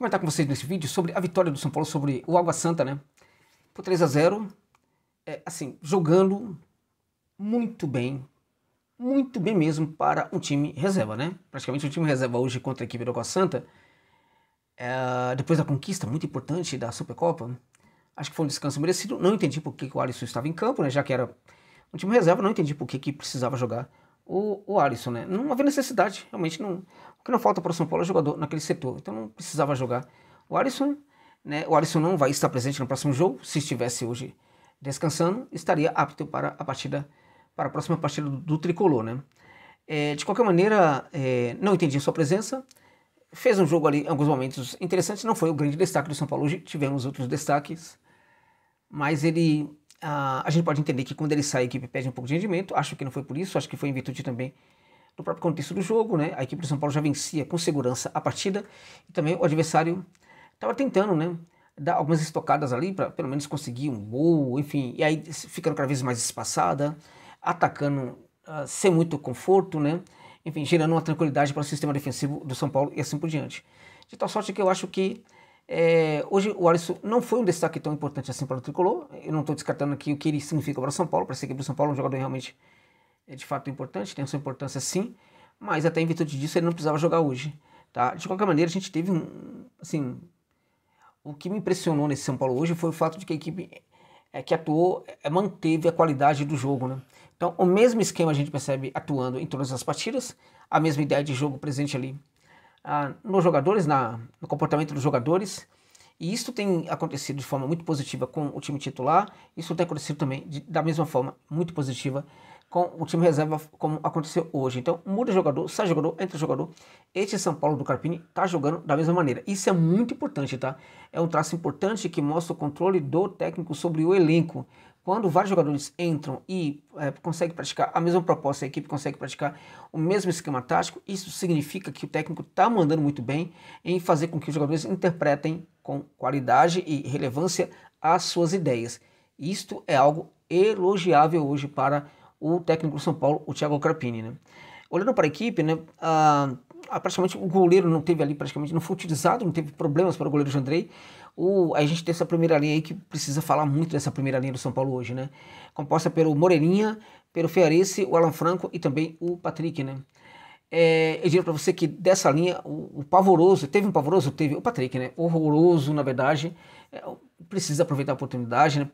comentar com vocês nesse vídeo sobre a vitória do São Paulo sobre o Água Santa, né? Por 3-0, assim, jogando muito bem mesmo para um time reserva, né? Praticamente um time reserva hoje contra a equipe do Água Santa, depois da conquista muito importante da Supercopa, acho que foi um descanso merecido. Não entendi por que o Alisson estava em campo, né? Já que era um time reserva, não entendi por que precisava jogar o Alisson, né? Não havia necessidade, realmente não. O que não falta para o São Paulo é jogador naquele setor, então não precisava jogar o Alisson, né? O Alisson não vai estar presente no próximo jogo. Se estivesse hoje descansando, estaria apto para a próxima partida do Tricolor, né? De qualquer maneira, não entendi sua presença. Fez um jogo ali em alguns momentos interessantes, não foi o grande destaque do São Paulo hoje, tivemos outros destaques, mas a gente pode entender que quando ele sai a equipe perde um pouco de rendimento. Acho que não foi por isso, acho que foi em virtude também do próprio contexto do jogo, né? A equipe do São Paulo já vencia com segurança a partida e também o adversário estava tentando, né, dar algumas estocadas ali para pelo menos conseguir um gol, enfim, e aí ficando cada vez mais espaçada, atacando sem muito conforto, né? Enfim, gerando uma tranquilidade para o sistema defensivo do São Paulo e assim por diante. De tal sorte que eu acho que hoje o Alisson não foi um destaque tão importante assim para o Tricolor. Eu não estou descartando aqui o que ele significa para o São Paulo, para essa equipe do São Paulo, um jogador realmente de fato importante, tem a sua importância sim, mas até em virtude disso ele não precisava jogar hoje, tá? De qualquer maneira, a gente teve assim, o que me impressionou nesse São Paulo hoje foi o fato de que a equipe que atuou manteve a qualidade do jogo, né? Então, o mesmo esquema a gente percebe atuando em todas as partidas, a mesma ideia de jogo presente ali nos jogadores, no comportamento dos jogadores, e isso tem acontecido de forma muito positiva com o time titular. Isso tem acontecido também da mesma forma muito positiva com o time reserva, como aconteceu hoje. Então, muda jogador, sai jogador, entra jogador. Este São Paulo do Carpini está jogando da mesma maneira. Isso é muito importante, tá? É um traço importante que mostra o controle do técnico sobre o elenco. Quando vários jogadores entram e conseguem praticar a mesma proposta, a equipe consegue praticar o mesmo esquema tático, isso significa que o técnico está mandando muito bem em fazer com que os jogadores interpretem com qualidade e relevância as suas ideias. Isto é algo elogiável hoje para o técnico do São Paulo, o Thiago Carpini, né? Olhando para a equipe, né, praticamente o goleiro não teve ali, praticamente não foi utilizado, não teve problemas para o goleiro Jandrei. A gente tem essa primeira linha aí que precisa falar muito dessa primeira linha do São Paulo hoje, né? Composta pelo Moreirinha, pelo Ferrarese, o Alan Franco e também o Patrick, né? Eu diria para você que dessa linha, o pavoroso, teve um pavoroso? Teve o Patrick, né? Horroroso, na verdade. Precisa aproveitar a oportunidade, né?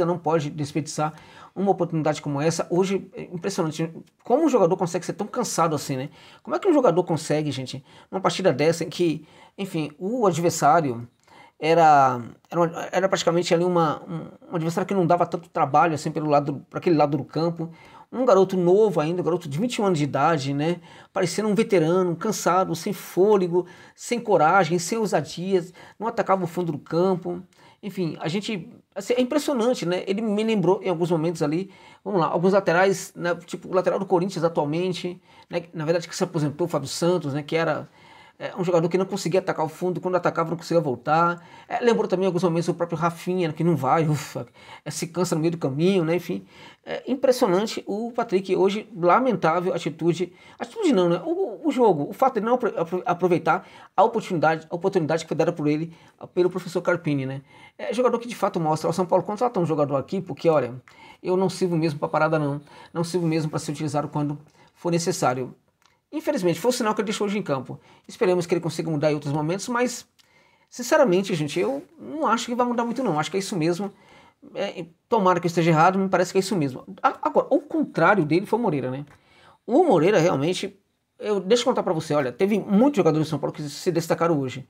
Não pode desperdiçar uma oportunidade como essa. Hoje é impressionante como um jogador consegue ser tão cansado assim, né? Como é que um jogador consegue, gente, numa partida dessa em que, enfim, o adversário era praticamente ali um adversário que não dava tanto trabalho assim para aquele lado do campo. Um garoto novo ainda, um garoto de 21 anos de idade, né? Parecendo um veterano, cansado, sem fôlego, sem coragem, sem ousadia, não atacava o fundo do campo. Enfim, assim, é impressionante, né? Ele me lembrou em alguns momentos ali, vamos lá, alguns laterais, né? Tipo o lateral do Corinthians atualmente, né? Na verdade que se aposentou, o Fábio Santos, né? Que era um jogador que não conseguia atacar o fundo, quando atacava não conseguia voltar. Lembrou também em alguns momentos o próprio Rafinha, que não vai, se cansa no meio do caminho, né? Enfim, impressionante o Patrick hoje, lamentável atitude não, né? O jogo, o fato de não aproveitar a oportunidade que foi dada por ele, pelo professor Carpini, né? Jogador que de fato mostra, o São Paulo contrata um jogador aqui, porque olha, eu não sirvo mesmo para parada não sirvo mesmo para ser utilizado quando for necessário. Infelizmente, foi o sinal que ele deixou hoje em campo. Esperemos que ele consiga mudar em outros momentos, mas, sinceramente, gente, eu não acho que vai mudar muito não. Acho que é isso mesmo. Tomara que eu esteja errado, me parece que é isso mesmo. Agora, o contrário dele foi o Moreira, né? O Moreira, realmente, deixa eu contar pra você, olha, teve muitos jogadores do São Paulo que se destacaram hoje.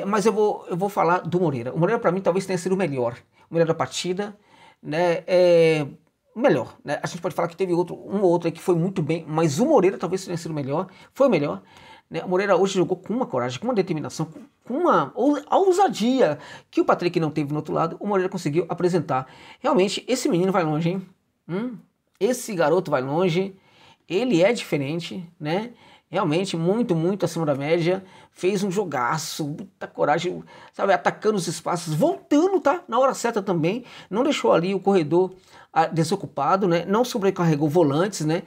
Mas eu vou falar do Moreira. O Moreira, pra mim, talvez tenha sido o melhor. O melhor da partida, né? Melhor, né? A gente pode falar que teve um ou outro aí que foi muito bem, mas o Moreira talvez tenha sido melhor, foi o melhor, né? O Moreira hoje jogou com uma coragem, com uma determinação, com uma ousadia que o Patrick não teve no outro lado. O Moreira conseguiu apresentar. Realmente, esse menino vai longe, hein? Esse garoto vai longe, ele é diferente, né? realmente muito acima da média, fez um jogaço, muita coragem, sabe, atacando os espaços, voltando, tá, na hora certa também, não deixou ali o corredor desocupado, né, não sobrecarregou volantes, né,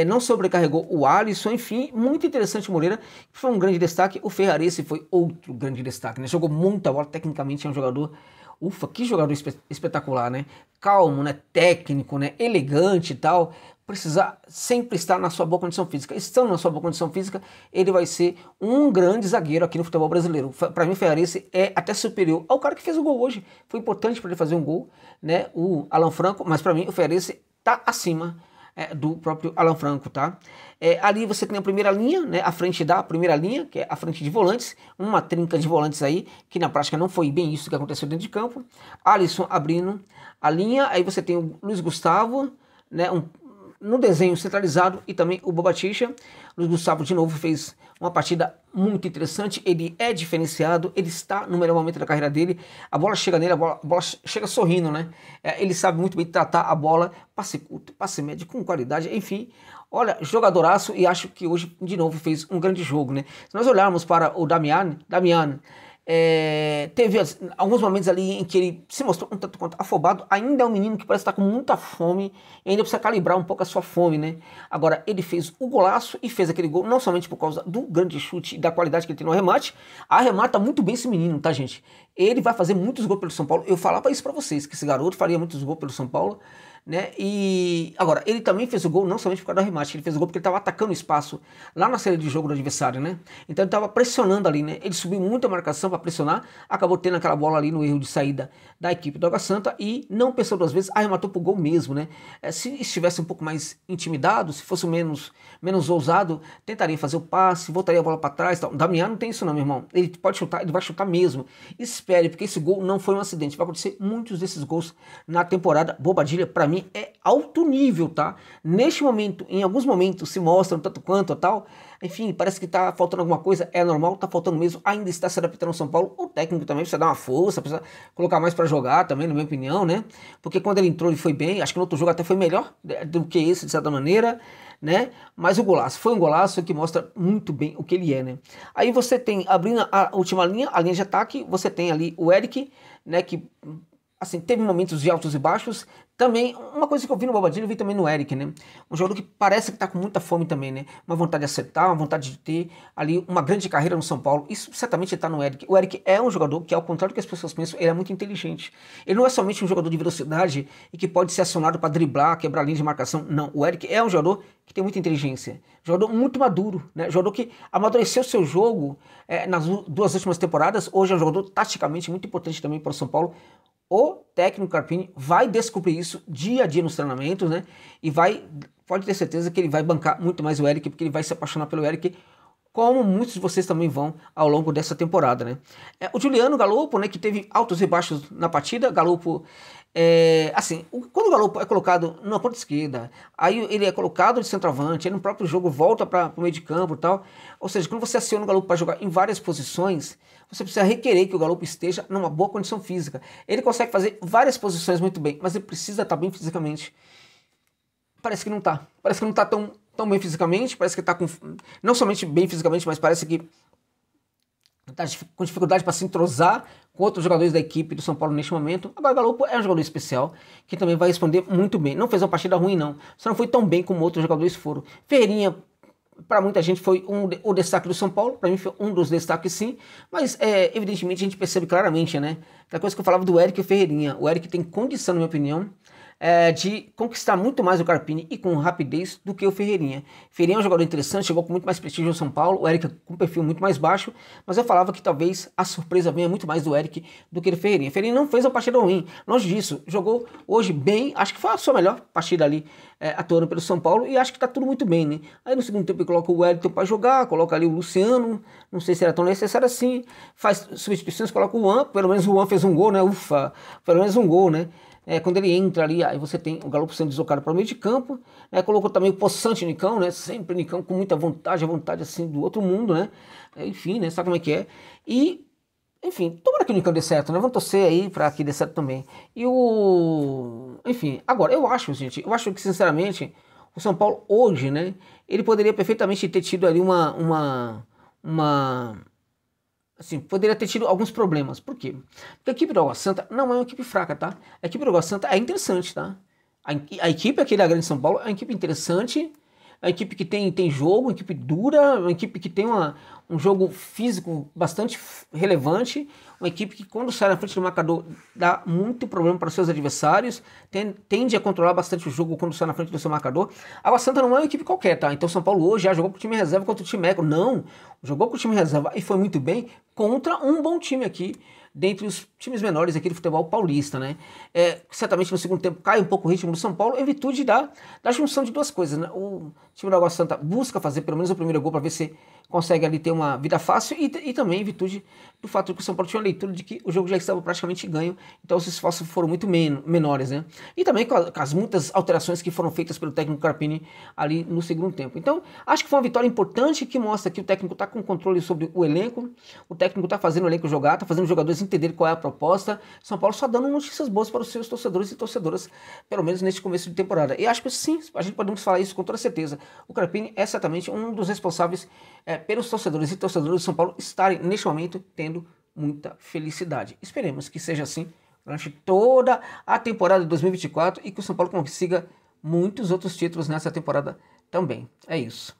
não sobrecarregou o Alisson, enfim, muito interessante o Moreira, foi um grande destaque. O Ferrarese foi outro grande destaque, né, jogou muita bola, tecnicamente é um jogador, ufa, que jogador espetacular, né, calmo, né, técnico, né, elegante e tal, precisar sempre estar na sua boa condição física. Estando na sua boa condição física, ele vai ser um grande zagueiro aqui no futebol brasileiro. Para mim, o Ferrarese é até superior ao cara que fez o gol hoje. Foi importante para ele fazer um gol, né? O Alan Franco, mas para mim o Ferrarese está acima do próprio Alan Franco, tá? Ali você tem a primeira linha, né? A frente da primeira linha, que é a frente de volantes, uma trinca de volantes aí, que na prática não foi bem isso que aconteceu dentro de campo. Alisson abrindo a linha, aí você tem o Luiz Gustavo, né? No desenho centralizado, e também o Bobadilla. Luiz Gustavo de novo fez uma partida muito interessante, ele é diferenciado, ele está no melhor momento da carreira dele, a bola chega nele, a bola chega sorrindo, né? Ele sabe muito bem tratar a bola, passe curto, passe médio, com qualidade, enfim, olha, jogadoraço, e acho que hoje de novo fez um grande jogo, né? Se nós olharmos para o Damian, teve alguns momentos ali em que ele se mostrou um tanto quanto afobado. Ainda é um menino que parece estar com muita fome e ainda precisa calibrar um pouco a sua fome, né? Agora, ele fez o golaço e fez aquele gol não somente por causa do grande chute e da qualidade que ele tem no arremate. Arremata muito bem esse menino, tá, gente? Ele vai fazer muitos gols pelo São Paulo. Eu falava isso pra vocês, que esse garoto faria muitos gols pelo São Paulo, né? E agora, ele também fez o gol não somente por causa do arremate, ele fez o gol porque ele estava atacando o espaço lá na saída de jogo do adversário, né? Então ele estava pressionando ali, né? Ele subiu muita marcação para pressionar, acabou tendo aquela bola ali no erro de saída da equipe do Água Santa e não pensou duas vezes, arrematou pro gol mesmo, né? Se estivesse um pouco mais intimidado, se fosse menos ousado, tentaria fazer o passe, voltaria a bola para trás, tal. O Damian não tem isso não, meu irmão. Ele pode chutar, ele vai chutar mesmo. Espere, porque esse gol não foi um acidente. Vai acontecer muitos desses gols na temporada. Bobadilla, para mim, é alto nível, tá? Neste momento, em alguns momentos se mostram tanto quanto tal, enfim, parece que tá faltando alguma coisa, é normal, tá faltando mesmo, ainda está se adaptando ao São Paulo. O técnico também precisa dar uma força, precisa colocar mais para jogar também, na minha opinião, né? Porque quando ele entrou ele foi bem, acho que no outro jogo até foi melhor do que esse, de certa maneira, né? Mas o golaço, foi um golaço que mostra muito bem o que ele é, né? Aí você tem, abrindo a última linha, a linha de ataque, você tem ali o Eric, né, que assim, teve momentos de altos e baixos. Também, uma coisa que eu vi no Bobadilla, eu vi também no Eric, né? Um jogador que parece que tá com muita fome também, né? Uma vontade de acertar, uma vontade de ter ali uma grande carreira no São Paulo. Isso certamente tá no Eric. O Eric é um jogador que, ao contrário do que as pessoas pensam, ele é muito inteligente. Ele não é somente um jogador de velocidade e que pode ser acionado para driblar, quebrar linha de marcação. Não, o Eric é um jogador que tem muita inteligência. Jogador muito maduro, né? Jogador que amadureceu seu jogo nas duas últimas temporadas. Hoje é um jogador taticamente muito importante também para o São Paulo. O técnico Carpini vai descobrir isso dia a dia nos treinamentos, né? E pode ter certeza que ele vai bancar muito mais o Eric, porque ele vai se apaixonar pelo Eric, como muitos de vocês também vão ao longo dessa temporada, né? O Juliano Galopo, né, que teve altos e baixos na partida. Galopo, assim, quando o Galopo é colocado na ponta esquerda, aí ele é colocado de centroavante, aí no próprio jogo volta para o meio de campo e tal. Ou seja, quando você aciona o Galopo para jogar em várias posições, você precisa requerer que o Galopo esteja numa boa condição física. Ele consegue fazer várias posições muito bem, mas ele precisa estar bem fisicamente. Parece que não tá. Parece que não tá tão bem fisicamente, parece que tá com... Não somente bem fisicamente, mas parece que tá com dificuldade para se entrosar com outros jogadores da equipe do São Paulo neste momento. Agora o Galopo é um jogador especial, que também vai responder muito bem. Não fez uma partida ruim, não. Só não foi tão bem como outros jogadores foram. Ferreirinha, para muita gente, foi o destaque do São Paulo. Para mim foi um dos destaques, sim. Mas, evidentemente, a gente percebe claramente, né? Aquela coisa que eu falava do Eric e o Ferreirinha. O Eric tem condição, na minha opinião, de conquistar muito mais o Carpini e com rapidez do que o Ferreirinha. Ferreirinha é um jogador interessante, chegou com muito mais prestígio no São Paulo. O Eric com um perfil muito mais baixo, mas eu falava que talvez a surpresa venha muito mais do Eric do que do Ferreirinha. Ferreirinha não fez uma partida ruim, longe disso, jogou hoje bem, acho que foi a sua melhor partida ali, atuando pelo São Paulo, e acho que tá tudo muito bem, né? Aí no segundo tempo ele coloca o Wellington para jogar, coloca ali o Luciano, não sei se era tão necessário assim, faz substituições, coloca o Juan, pelo menos o Juan fez um gol, né? Ufa, pelo menos um gol, né? Quando ele entra ali, aí você tem o Galopo sendo deslocado para o meio de campo, colocou também o Poçante Nicão, né? Sempre Nicão com muita vontade, a vontade assim do outro mundo, né? Enfim, né? Sabe como é que é? E, enfim, tomara que o Nicão dê certo, né? Vamos torcer aí para que dê certo também. Enfim, agora, eu acho, gente, que sinceramente o São Paulo hoje, né, ele poderia perfeitamente ter tido ali assim, poderia ter tido alguns problemas. Por quê? Porque a equipe do Água Santa não é uma equipe fraca, tá? A equipe do Água Santa é interessante, tá? A equipe aqui da Grande São Paulo é uma equipe interessante, é uma equipe que tem jogo, uma equipe dura, uma equipe que tem um jogo físico bastante relevante, uma equipe que quando sai na frente do marcador dá muito problema para os seus adversários, tende a controlar bastante o jogo quando sai na frente do seu marcador. A Água Santa não é uma equipe qualquer, tá? Então o São Paulo hoje já jogou com o time reserva contra o time eco. Não, jogou com o time reserva e foi muito bem contra um bom time aqui, dentre os times menores aqui do futebol paulista, né? Certamente no segundo tempo cai um pouco o ritmo do São Paulo em virtude da junção de duas coisas, né? O time da Água Santa busca fazer pelo menos o primeiro gol para ver se consegue ali ter uma vida fácil e também em virtude do fato de que o São Paulo tinha uma leitura de que o jogo já estava praticamente ganho, então os esforços foram muito menores, né? E também com as muitas alterações que foram feitas pelo técnico Carpini ali no segundo tempo. Então, acho que foi uma vitória importante que mostra que o técnico está com controle sobre o elenco, o técnico está fazendo o elenco jogar, está fazendo os jogadores entenderem qual é a proposta. São Paulo só dando notícias boas para os seus torcedores e torcedoras, pelo menos neste começo de temporada. E acho que sim, a gente podemos falar isso com toda certeza. O Carpini é certamente um dos responsáveis pelos torcedores e torcedoras de São Paulo estarem, neste momento, tendo muita felicidade. Esperemos que seja assim durante toda a temporada de 2024 e que o São Paulo consiga muitos outros títulos nessa temporada também. É isso.